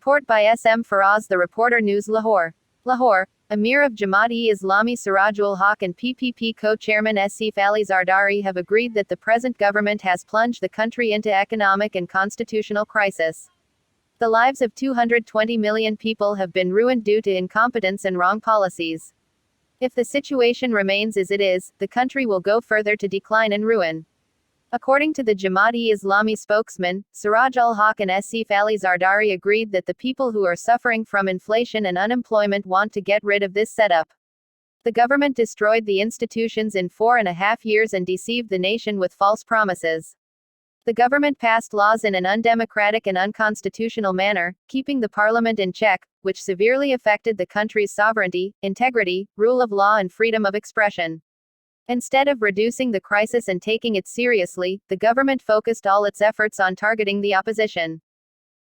Report by SM Faraz, The Reporter News, Lahore. Lahore, Amir of Jamaat-e-Islami Siraj-ul-Haq and PPP co-chairman Asif Zardari have agreed that the present government has plunged the country into economic and constitutional crisis. The lives of 220 million people have been ruined due to incompetence and wrong policies. If the situation remains as it is, the country will go further to decline and ruin. According to the Jamaat-e-Islami spokesman, Siraj-ul-Haq and Asif Zardari agreed that the people who are suffering from inflation and unemployment want to get rid of this setup. The government destroyed the institutions in 4.5 years and deceived the nation with false promises. The government passed laws in an undemocratic and unconstitutional manner, keeping the parliament in check, which severely affected the country's sovereignty, integrity, rule of law and freedom of expression. Instead of reducing the crisis and taking it seriously, the government focused all its efforts on targeting the opposition.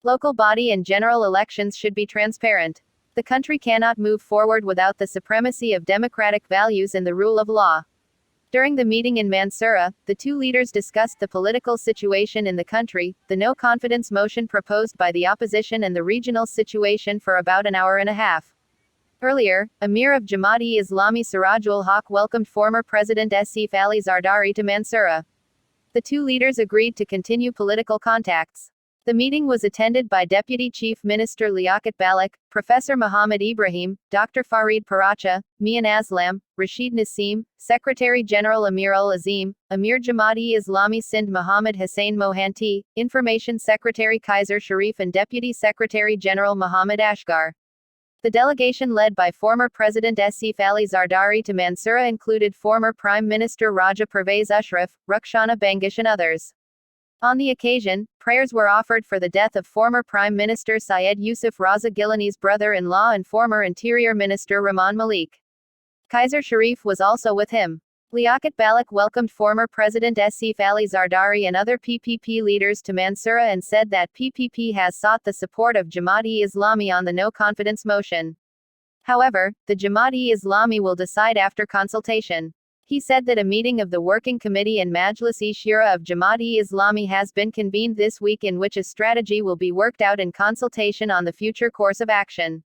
Local body and general elections should be transparent. The country cannot move forward without the supremacy of democratic values and the rule of law. During the meeting in Mansoura, the two leaders discussed the political situation in the country, the no-confidence motion proposed by the opposition and the regional situation for about an hour and a half. Earlier, Amir of Jamaat-e-Islami Siraj-ul-Haq welcomed former President Asif Zardari to Mansoura. The two leaders agreed to continue political contacts. The meeting was attended by Deputy Chief Minister Liaquat Balik, Professor Muhammad Ibrahim, Dr. Farid Paracha, Mian Aslam, Rashid Naseem, Secretary General Amir ul-Azim, Amir Jamaat-e-Islami Sindh Muhammad Hussain Mohanty, Information Secretary Kaiser Sharif and Deputy Secretary General Muhammad Ashgar. The delegation led by former President Asif Zardari to Mansoura included former Prime Minister Raja Pervez Ashraf, Rukhsana Bangish and others. On the occasion, prayers were offered for the death of former Prime Minister Syed Yusuf Raza Gilani's brother-in-law and former Interior Minister Rahman Malik. Kaiser Sharif was also with him. Liaquat Balik welcomed former President Asif Zardari and other PPP leaders to Mansoura and said that PPP has sought the support of Jamaat-e-Islami on the no-confidence motion. However, the Jamaat-e-Islami will decide after consultation. He said that a meeting of the Working Committee and Majlis-e-Shura of Jamaat-e-Islami has been convened this week in which a strategy will be worked out in consultation on the future course of action.